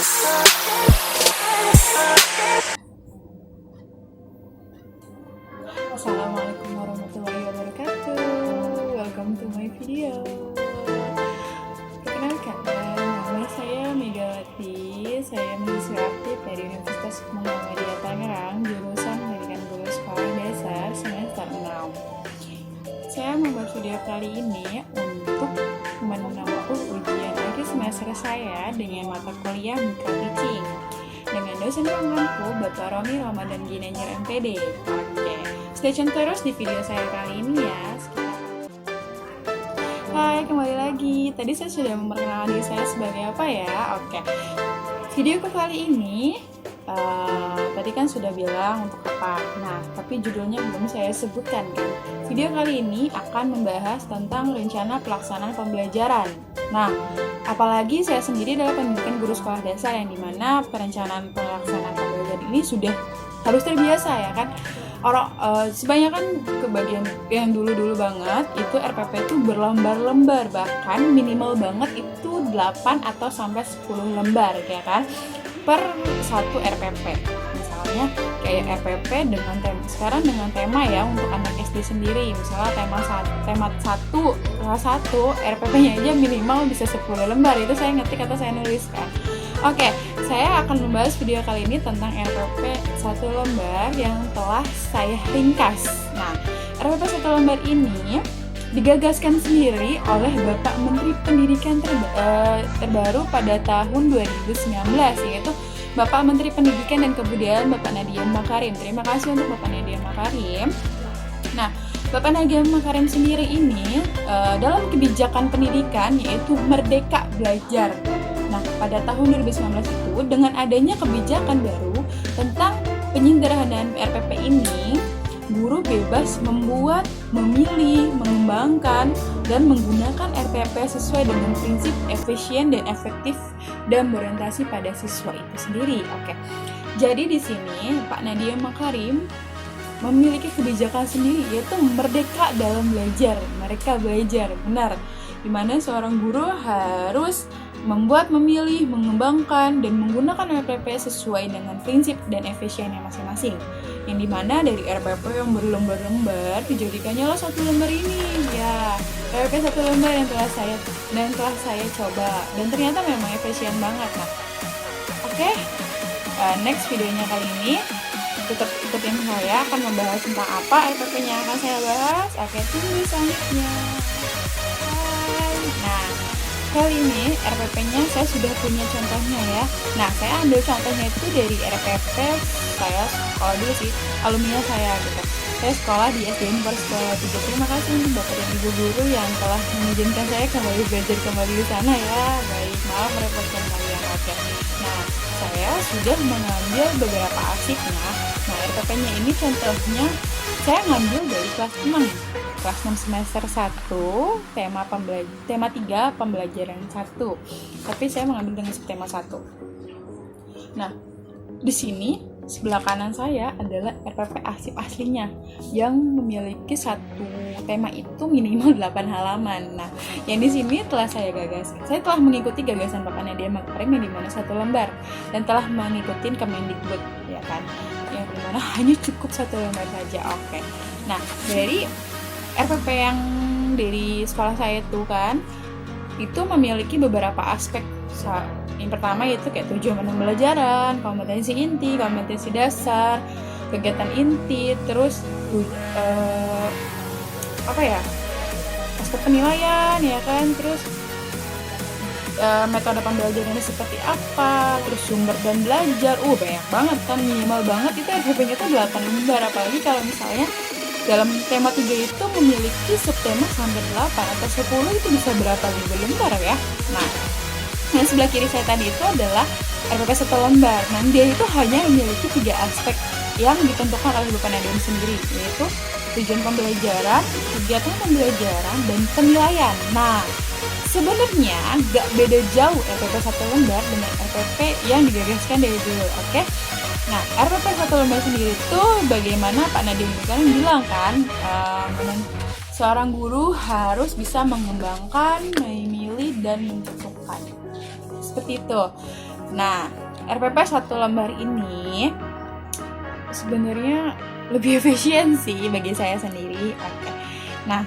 Assalamualaikum warahmatullahi wabarakatuh. Welcome to my video. Perkenalkan, nama saya Megawati. Saya mahasiswa aktif dari Universitas Muhammadiyah Tangerang, jurusan Pendidikan Guru Sekolah Dasar semester 6. Saya membuat video kali ini untuk menempuh ujian akhir semester saya dengan mata kuliah Micro Teaching dengan dosen pengampu Bapak Romi Ramadan Ginanjar MPD. Oke, stay tune terus di video saya kali ini ya. Hai, kembali lagi. Tadi saya sudah memperkenalkan diri saya sebagai apa ya? Oke, videoku kali ini tadi kan sudah bilang untuk apa. Nah, tapi judulnya belum saya sebutkan kan. Video kali ini akan membahas tentang rencana pelaksanaan pembelajaran. Nah, apalagi saya sendiri adalah pendidikan guru sekolah dasar yang dimana perencanaan pelaksanaan pembelajaran ini sudah harus terbiasa ya kan. Orang sebanyakan kebagian yang dulu-dulu banget itu RPP itu berlembar-lembar, bahkan minimal banget itu 8 atau sampai 10 lembar ya kan per satu RPP. Misalnya kayak RPP dengan tema, sekarang dengan tema ya untuk anak SD sendiri, misalnya tema 1 kelas 1 RPP-nya aja minimal bisa 10 lembar. Itu saya ngetik atau saya nuliskan. Oke, saya akan membahas video kali ini tentang RPP 1 lembar yang telah saya ringkas. Nah, RPP 1 lembar ini digagaskan sendiri oleh Bapak Menteri Pendidikan terbaru pada tahun 2019, yaitu Bapak Menteri Pendidikan dan Kebudayaan Bapak Nadiem Makarim. Terima kasih untuk Bapak Nadiem Makarim. Nah, Bapak Nadiem Makarim sendiri ini dalam kebijakan pendidikan yaitu Merdeka Belajar. Nah, pada tahun 2019 itu dengan adanya kebijakan baru tentang penyederhanaan RPP ini, guru bebas membuat, memilih, mengembangkan, dan menggunakan RPP sesuai dengan prinsip efisien dan efektif dan berorientasi pada siswa itu sendiri. Oke. Jadi di sini Pak Nadiem Makarim memiliki kebijakan sendiri yaitu merdeka dalam belajar. Mereka belajar, benar. Di mana seorang guru harus membuat, memilih, mengembangkan, dan menggunakan RPP sesuai dengan prinsip dan efisiennya masing-masing. Yang dimana dari RPP yang berlembar-lembar dijadikannya lah 1 lembar ini ya. RPP 1 lembar yang telah saya coba dan ternyata memang efisien banget. Nah, oke. Next videonya kali ini tetap ikutin saya akan membahas tentang apa RPP-nya akan saya bahas. Oke, tunggu selanjutnya. Nah, kali ini RPP-nya saya sudah punya contohnya ya. Nah, saya ambil contohnya itu dari RPP saya sekolah dulu sih, alumni saya gitu. Saya sekolah di SDN Sekolah 3. Terima kasih untuk Bapak dan Ibu guru yang telah mengizinkan saya kembali belajar kembali di sana ya. Baik, maaf merepotkan kalian. Oke. Nah, saya sudah mengambil beberapa arsipnya. Nah, RPP-nya ini contohnya saya ngambil dari kelas 6. Kelas 6 semester 1, tema 3 pembelajaran 1. Tapi saya mengambil dengan subtema 1. Nah, di sini sebelah kanan saya adalah RPP arsip aslinya yang memiliki satu tema itu minimal 8 halaman. Nah, yang di sini telah saya gagas. Saya telah mengikuti gagasan Bapak Nadiem Makarim yang dimana 1 lembar dan telah mengikuti Kemendikbud ya kan. Yang dimana hanya cukup 1 lembar saja. Oke. Nah, dari RPP yang dari sekolah saya itu kan itu memiliki beberapa aspek. Yang pertama itu kayak tujuan pembelajaran, kompetensi inti, kompetensi dasar, kegiatan inti, terus aspek penilaian ya kan, terus metode pembelajarannya seperti apa, terus sumber dan belajar. Banyak banget kan, minimal banget itu RPP-nya itu 8 lembar. Apalagi kalau misalnya dalam tema 3 itu memiliki subtema sampai 8 atau 10 itu bisa berapa ribu lembar ya. Nah, yang sebelah kiri saya tadi itu adalah RPP 1 lembar. Nah, dia itu hanya memiliki 3 aspek yang ditentukan oleh Bapak Nadiem sendiri, yaitu tujuan pembelajaran, kegiatan pembelajaran, dan penilaian. Nah, sebenarnya gak beda jauh RPP 1 lembar dengan RPP yang digagaskan dari dulu, oke? Nah, RPP 1 lembar sendiri itu bagaimana Pak Nadiem Makarim bilang kan, seorang guru harus bisa mengembangkan, memilih, dan menentukan. Seperti itu. Nah, RPP 1 lembar ini sebenarnya lebih efisien sih bagi saya sendiri. Oke. Nah,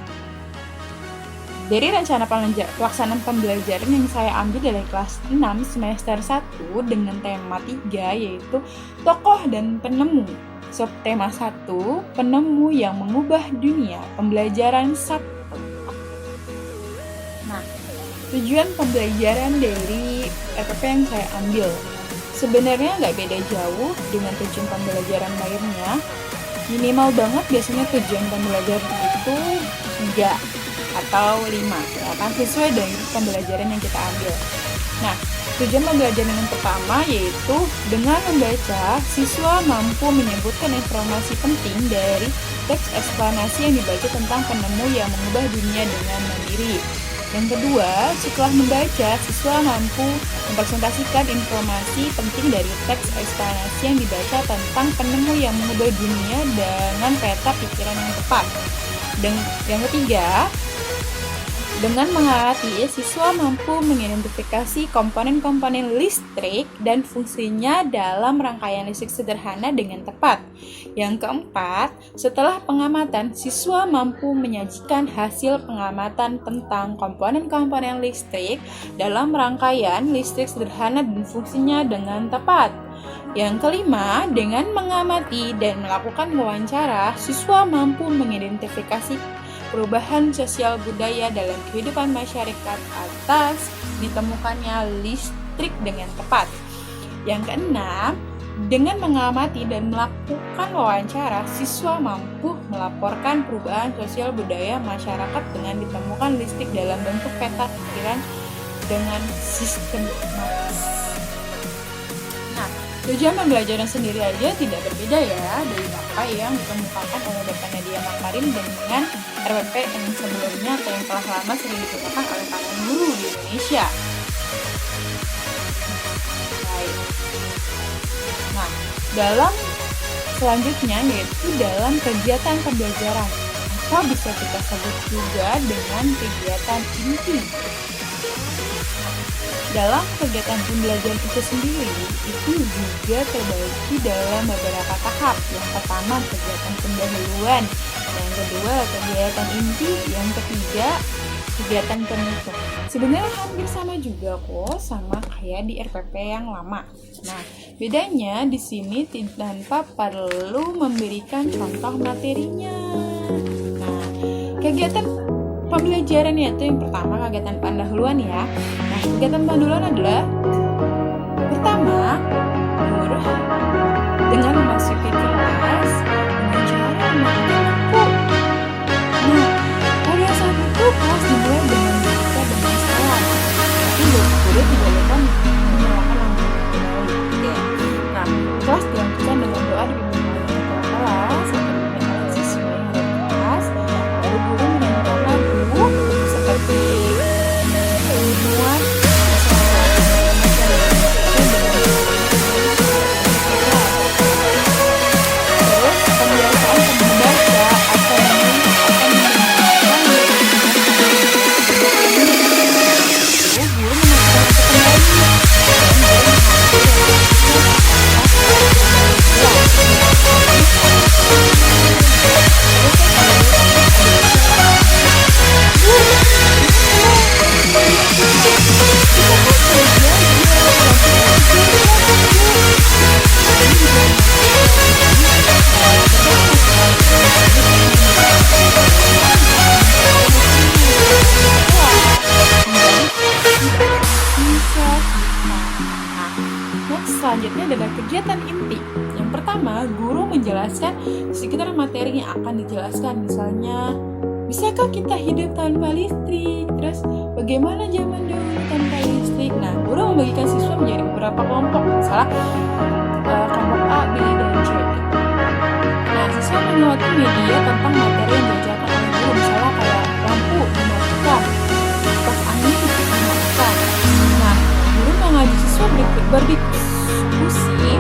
dari rencana pelaksanaan pembelajaran yang saya ambil dari kelas 6 semester 1 dengan tema 3 yaitu tokoh dan penemu. Subtema 1, penemu yang mengubah dunia, pembelajaran 1. Nah, tujuan pembelajaran dari RPP yang saya ambil sebenarnya nggak beda jauh dengan tujuan pembelajaran lainnya. Minimal banget biasanya tujuan pembelajaran itu 3 atau 5, ya kan, sesuai dengan pembelajaran yang kita ambil. Nah, tujuan pembelajaran yang pertama yaitu dengan membaca, siswa mampu menyebutkan informasi penting dari teks eksplanasi yang dibaca tentang penemu yang mengubah dunia dengan mandiri. Yang kedua, setelah membaca, siswa mampu mempresentasikan informasi penting dari teks eksplanasi yang dibaca tentang penemu yang mengubah dunia dengan peta pikiran yang tepat. Dan yang ketiga, dengan mengamati, siswa mampu mengidentifikasi komponen-komponen listrik dan fungsinya dalam rangkaian listrik sederhana dengan tepat. Yang keempat, setelah pengamatan, siswa mampu menyajikan hasil pengamatan tentang komponen-komponen listrik dalam rangkaian listrik sederhana dan fungsinya dengan tepat. Yang kelima, dengan mengamati dan melakukan wawancara, siswa mampu mengidentifikasi perubahan sosial budaya dalam kehidupan masyarakat atas ditemukannya listrik dengan tepat. Yang keenam, dengan mengamati dan melakukan wawancara, siswa mampu melaporkan perubahan sosial budaya masyarakat dengan ditemukan listrik dalam bentuk peta pikiran dengan sistematis. Nah, tujuan pembelajaran sendiri aja tidak berbeda ya dari apa yang dikemukakan oleh Bapak Nadia Makarim dengan RPP yang sebelumnya atau yang telah lama sering digunakan oleh para guru di Indonesia. Baik. Nah, dalam selanjutnya yaitu dalam kegiatan pembelajaran atau bisa kita sebut juga dengan kegiatan inti. Dalam kegiatan pembelajaran itu sendiri, itu juga terbagi dalam beberapa tahap. Yang pertama, kegiatan pendahuluan. Yang kedua, kegiatan inti. Yang ketiga, kegiatan penutup. Sebenarnya hampir sama juga kok, sama kayak di RPP yang lama. Nah, bedanya di sini tanpa perlu memberikan contoh materinya. Nah, kegiatan pembelajaran yaitu yang pertama kegiatan pendahuluan ya. Nah, kegiatan pendahuluan adalah pertama, guru dengan memasuki kelas dengan cara memakai buku. Nah, pada saat itu kelas dimulai dengan membaca dengan salam. Tapi guru tidak lupa menyalakan lampu kembali. Nah, kelas dilanjutkan dengan doa dipimpin oleh kepala kelas atau dipimpin oleh siswa yang ada di kelas. Lalu guru menyanyikan lagu seperti ilmuwan terus pembiasaan membaca atau menulis akan mendengarkan guru mengajarkan kembali selanjutnya adalah kegiatan inti. Yang pertama, guru menjelaskan sekitar materi yang akan dijelaskan. Misalnya, bisakah kita hidup tanpa listrik? Terus, bagaimana zaman dahulu tanpa listrik? Nah, guru membagikan siswa menjadi beberapa kelompok. Misalnya, kelompok A, B, dan C. Nah, siswa menyoroti media tentang materi yang diajarkan oleh guru. Misalnya kayak lampu dimatikan, kipas angin dimatikan. Nah, guru mengajak siswa berdiskusi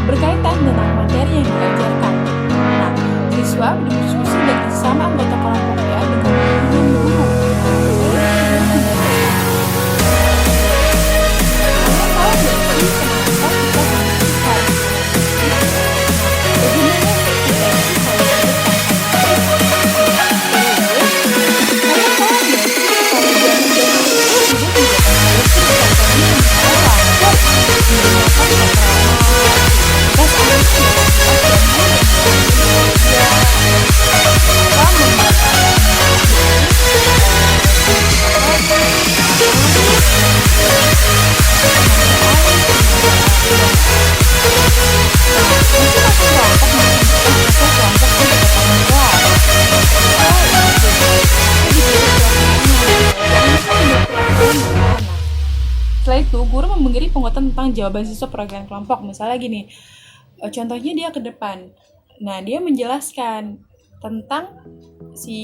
berkaitan dengan materi yang diajarkan. Nah, siswa berdiskusi dengan sesama anggota kelompoknya dengan guru. Kalian tahu nggak memberi penguatan tentang jawaban siswa program kelompok. Misalnya gini, contohnya dia ke depan. Nah, dia menjelaskan tentang si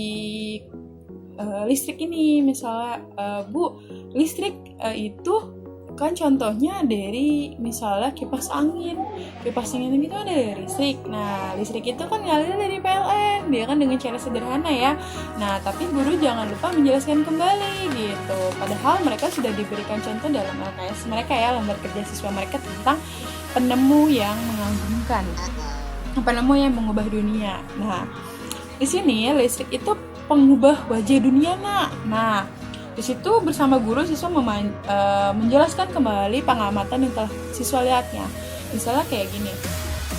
listrik ini. Misalnya, Bu, listrik itu kan contohnya dari misalnya kipas angin. Kipas angin itu kan dari listrik. Nah, listrik itu kan ngalir dari PLN. Dia kan dengan cara sederhana ya. Nah, tapi guru jangan lupa menjelaskan kembali gitu. Padahal mereka sudah diberikan contoh dalam LKS mereka ya, lembar kerja siswa mereka tentang penemu yang mengagumkan. Penemu yang mengubah dunia. Nah, di sini listrik itu pengubah wajah dunia, Nak. Nah, di situ bersama guru siswa menjelaskan kembali pengamatan yang telah siswa lihatnya. Misalnya kayak gini,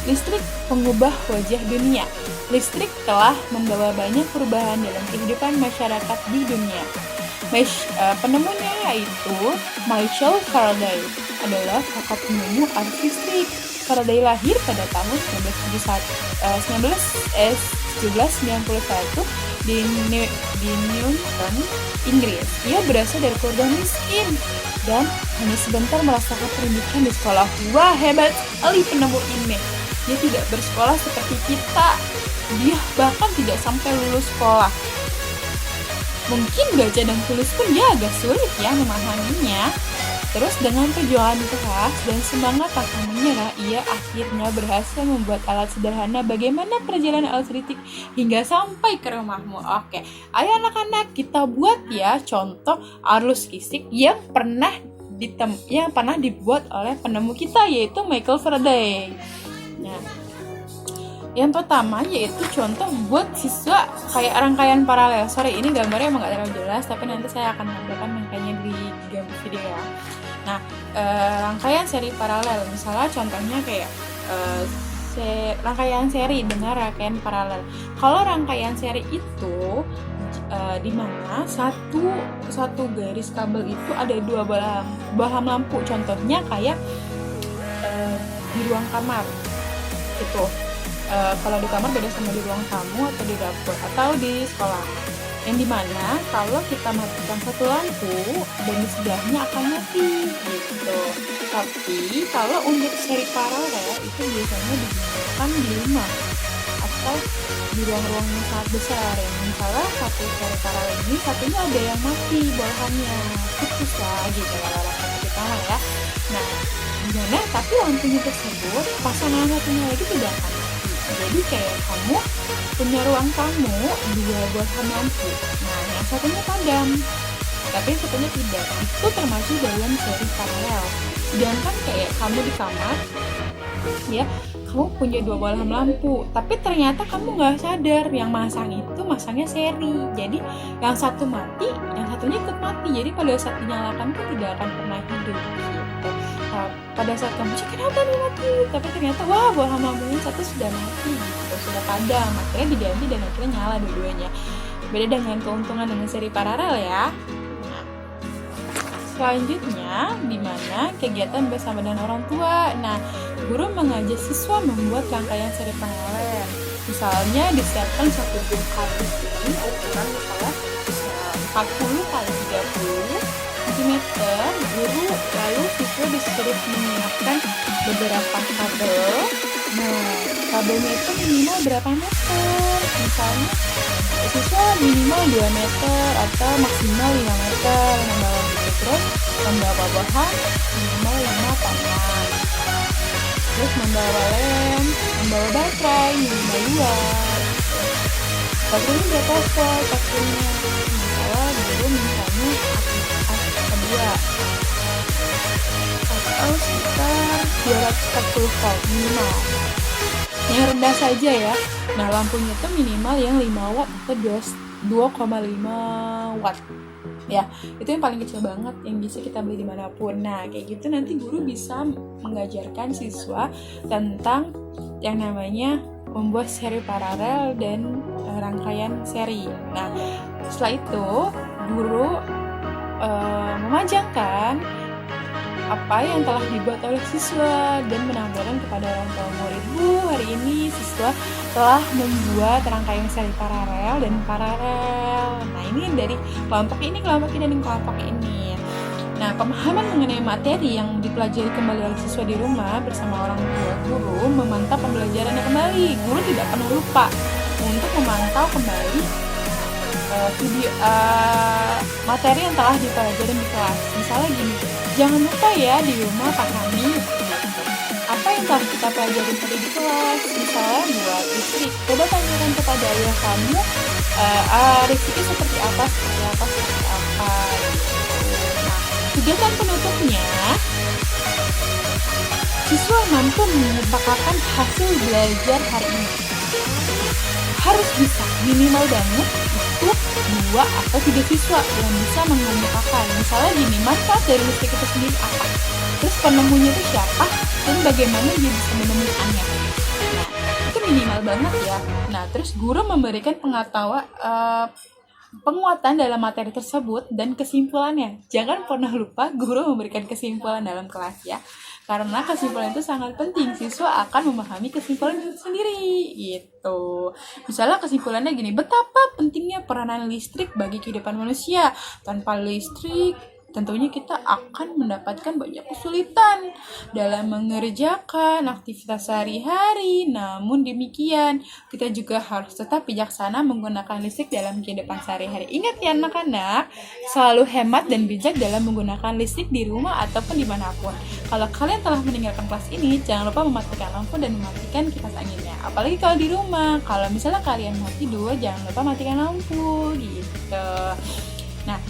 listrik pengubah wajah dunia. Listrik telah membawa banyak perubahan dalam kehidupan masyarakat di dunia. Penemunya yaitu Michael Faraday, adalah kakak penemu arus listrik. Faraday lahir pada tahun 1791 di Newton, Inggris. Ia berasal dari keluarga miskin dan hanya sebentar merasakan pendidikan di sekolah. Wah, hebat sekali penemu ini. Dia tidak bersekolah seperti kita. Dia bahkan tidak sampai lulus sekolah. Mungkin baca dan tulis pun dia agak sulit ya memahaminya. Terus dengan perjuangan keras dan semangat pantang menyerah, ia akhirnya berhasil membuat alat sederhana bagaimana perjalanan listrik hingga sampai ke rumahmu. Oke, ayo anak-anak kita buat ya contoh arus listrik yang pernah dibuat oleh penemu kita yaitu Michael Faraday. Nah, yang pertama yaitu contoh buat siswa kayak rangkaian paralel. Sorry, ini gambarnya emang gak terlalu jelas, tapi nanti saya akan tampilkan rangkaiannya di video ya. Nah, rangkaian seri paralel, misalnya contohnya kayak rangkaian seri dengan rangkaian paralel. Kalau rangkaian seri itu di mana satu garis kabel itu ada dua bohlam lampu. Contohnya kayak di ruang kamar itu. Kalau di kamar beda sama di ruang tamu atau di dapur atau di sekolah. Yang dimana kalau kita matikan satu lampu dan di sebelahnya akan mati gitu. Tapi kalau untuk seri paralel itu biasanya digunakan di rumah atau di ruang-ruang yang sangat besar. Yang misalnya satu seri paralel ini satunya ada yang mati bohlamnya, putus lah gitu kalau lampu pertama ya. Nah, gimana? Tapi lampunya tersebut pasangan satunya lagi tidak akan mati. Jadi kayak kamu punya ruang tamu 2 bohlam lampu. Nah, yang satunya padam, tapi yang satunya tidak. Itu termasuk dalam seri paralel. Sedangkan kayak kamu di kamar, ya, kamu punya 2 bohlam lampu, tapi ternyata kamu nggak sadar yang masangnya seri. Jadi yang satu mati, yang satunya ikut mati. Jadi pada saat dinyalakan itu tidak akan pernah hidup. Gitu. Nah, pada saat kamu cek kenapa nih mati, tapi ternyata wah bohlam lampunya satu sudah mati, gitu, sudah padam. Akhirnya diganti dan akhirnya nyala dua-duanya. Beda dengan keuntungan dengan seri paralel ya. Nah, selanjutnya di mana kegiatan bersama dengan orang tua. Nah, guru mengajak siswa membuat rangkaian seri paralel. Misalnya disiapkan satu buah kardus ini ukuran misalnya 40 kali 30 cm. Guru lalu siswa disuruh menyiapkan beberapa kabel. Nah, kabelnya itu minimal berapa meter? Misalnya siswa minimal 2 meter atau maksimal 5 meter membawa gitu. Terus membawa bahan minimal 5 tangan. Terus membawa lem, membawa baterai minimal 2. Baterainya berapa volt? Baterainya misalnya guru misalnya kedua atau sekitar 240 volt minimal. Yang rendah saja ya. Nah, lampunya itu minimal yang 5 watt atau 2,5 watt. Ya, itu yang paling kecil banget yang bisa kita beli dimanapun. Nah, kayak gitu nanti guru bisa mengajarkan siswa tentang yang namanya membuat seri paralel dan rangkaian seri. Nah, setelah itu guru memajangkan apa yang telah dibuat oleh siswa dan menampilkan kepada orang tua murid. Hari ini siswa telah membuat rangkaian seri paralel dan paralel. Nah, ini dari kelompok ini, dan kelompok ini. Nah, pemahaman mengenai materi yang dipelajari kembali oleh siswa di rumah bersama orang tua guru memantau pembelajarannya kembali. Guru tidak pernah lupa untuk memantau kembali materi yang telah dipelajari di kelas. Misalnya gini, jangan lupa ya di rumah pahami apa yang telah kita pelajari tadi di kelas. Misalnya buat listrik, coba tanyakan kepada ayah kamu, listriknya seperti apa. Nah, kegiatan penutupnya, siswa mampu mengumpulkan hasil belajar hari ini. Harus bisa minimal banget itu 2 atau 3 siswa yang bisa mengemukakan. Misalnya gini, manfaat dari listrik itu sendiri apa? Terus penemunya itu siapa? Dan bagaimana dia bisa menemukannya? Nah, itu minimal banget ya. Nah, terus guru memberikan penguatan dalam materi tersebut dan kesimpulannya. Jangan pernah lupa guru memberikan kesimpulan dalam kelas ya. Karena kesimpulan itu sangat penting, siswa akan memahami kesimpulan itu sendiri gitu. Misalnya kesimpulannya gini, betapa pentingnya peranan listrik bagi kehidupan manusia. Tanpa listrik tentunya kita akan mendapatkan banyak kesulitan dalam mengerjakan aktivitas sehari-hari. Namun demikian, kita juga harus tetap bijaksana menggunakan listrik dalam kehidupan sehari-hari. Ingat ya anak-anak, selalu hemat dan bijak dalam menggunakan listrik di rumah ataupun dimanapun. Kalau kalian telah meninggalkan kelas ini, jangan lupa mematikan lampu dan mematikan kipas anginnya. Apalagi kalau di rumah, kalau misalnya kalian mau tidur, jangan lupa matikan lampu gitu. Nah,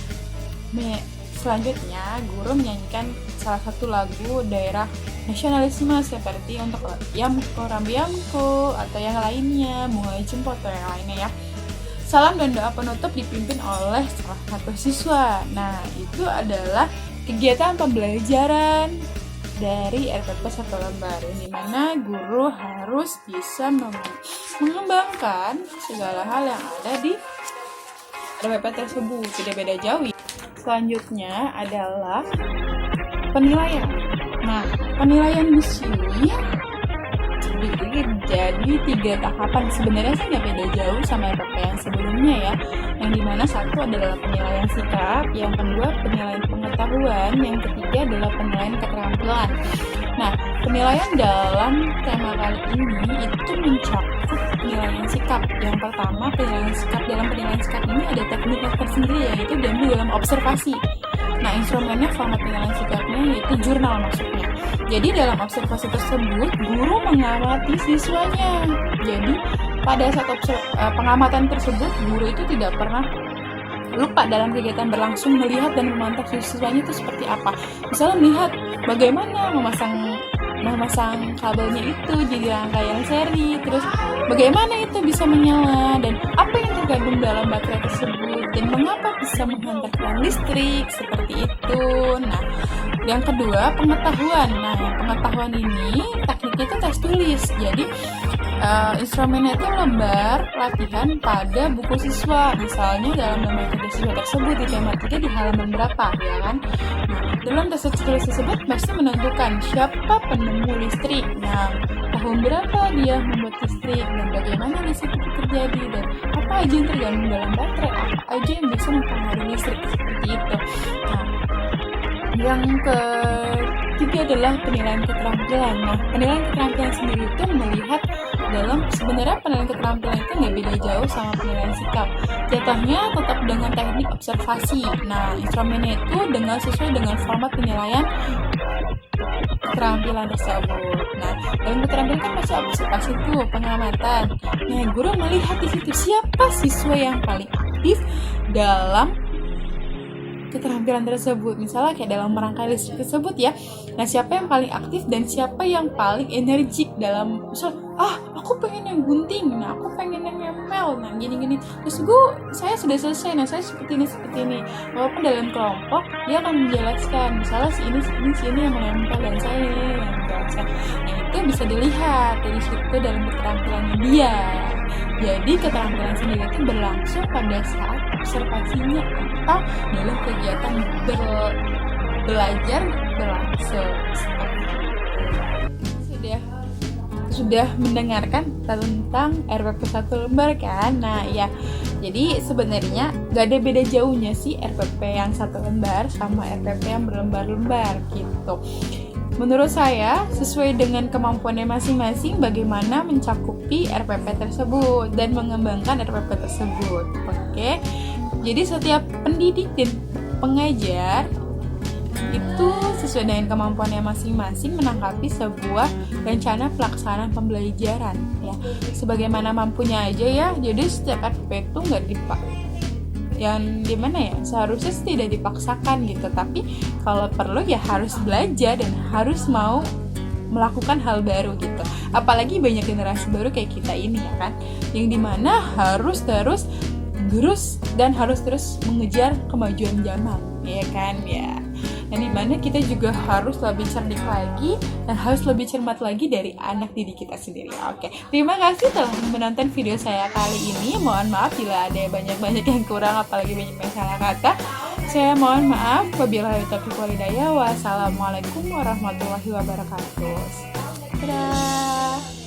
selanjutnya, guru menyanyikan salah satu lagu daerah nasionalisme seperti untuk Yamko Rambiamko atau yang lainnya, Bunga Jempo atau yang lainnya ya. Salam dan doa penutup dipimpin oleh salah satu siswa. Nah, itu adalah kegiatan pembelajaran dari RPP 1 lembar, di mana guru harus bisa mengembangkan segala hal yang ada di RPP tersebut, tidak beda jauh. Selanjutnya adalah penilaian. Nah, penilaian di sini jadi 3 tahapan. Sebenarnya sih nggak beda jauh sama RPP yang sebelumnya ya. Yang dimana satu adalah penilaian sikap, yang kedua penilaian pengetahuan, yang ketiga adalah penilaian keterampilan. Nah, penilaian dalam tema kali ini itu mencakup penilaian sikap. Yang pertama, penilaian sikap. Dalam penilaian sikap ini ada teknik tersendiri, yaitu diambil dalam observasi. Nah, instrumennya format penilaian sikapnya yaitu jurnal maksudnya. Jadi dalam observasi tersebut, guru mengamati siswanya. Jadi pada saat pengamatan tersebut, guru itu tidak pernah lupa dalam kegiatan berlangsung melihat dan memantau siswanya itu seperti apa. Misalnya melihat bagaimana memasang kabelnya itu jadi rangkaian seri, terus bagaimana itu bisa menyala dan apa yang tergabung dalam baterai tersebut dan mengapa bisa menghantarkan listrik seperti itu. Nah, yang kedua pengetahuan. Nah, pengetahuan ini tekniknya itu tes tulis. Jadi instrumennya itu lembar latihan pada buku siswa. Misalnya dalam lembar tugas siswa tersebut di tema 3 di halaman berapa, ya kan? Nah, dalam tes tulis tersebut pasti menentukan siapa penemu listrik. Nah, tahun berapa dia membuat listrik dan bagaimana listrik itu terjadi dan apa aja yang tergabung dalam baterai, apa aja yang bisa mempengaruhi listrik seperti itu. Nah, yang ketiga adalah penilaian keterampilan. Nah, penilaian keterampilan sendiri itu melihat dalam sebenarnya penilaian keterampilan itu nggak beda jauh sama penilaian sikap. Jatuhnya tetap dengan teknik observasi. Nah, instrumennya itu sesuai dengan format penilaian keterampilan tersebut. Nah, dalam keterampilan kan masih observasi itu pengamatan. Nah, guru melihat di situ siapa siswa yang paling aktif dalam keterampilan tersebut. Misalnya kayak dalam merangkai listrik tersebut ya. Nah, siapa yang paling aktif dan siapa yang paling energik dalam misal, aku pengen yang gunting, nah aku pengen yang nempel, nah gini-gini. Terus saya sudah selesai, nah saya seperti ini. Walaupun dalam kelompok dia akan menjelaskan, misalnya si ini yang menempel dan saya yang menjelaskan. Nah, itu bisa dilihat dari situ dalam keterampilannya dia. Jadi keterampilan sendiri itu berlangsung pada saat observasinya atau dalam kegiatan belajar berlangsung. Sudah mendengarkan tentang RPP 1 lembar kan? Nah ya, Jadi sebenarnya gak ada beda jauhnya sih RPP yang satu lembar sama RPP yang berlembar-lembar gitu. Menurut saya, sesuai dengan kemampuannya masing-masing bagaimana mencakupi RPP tersebut dan mengembangkan RPP tersebut. Oke. Jadi setiap pendidik dan pengajar itu sesuai dengan kemampuannya masing-masing menanggapi sebuah rencana pelaksanaan pembelajaran ya. Sebagaimana mampunya aja ya. Jadi setiap RPP itu nggak yang dimana ya, seharusnya tidak dipaksakan gitu, tapi kalau perlu ya harus belajar dan harus mau melakukan hal baru gitu. Apalagi banyak generasi baru kayak kita ini ya kan, yang dimana harus terus dan harus terus mengejar kemajuan zaman ya kan ya. Dan dimana kita juga harus lebih cerdik lagi dan harus lebih cermat lagi dari anak didik kita sendiri. Oke, terima kasih telah menonton video saya kali ini. Mohon maaf bila ada banyak yang kurang, apalagi banyak yang salah kata. Saya mohon maaf. Wabillahi taufiq wal hidayah. Wassalamualaikum warahmatullahi wabarakatuh. Dadah.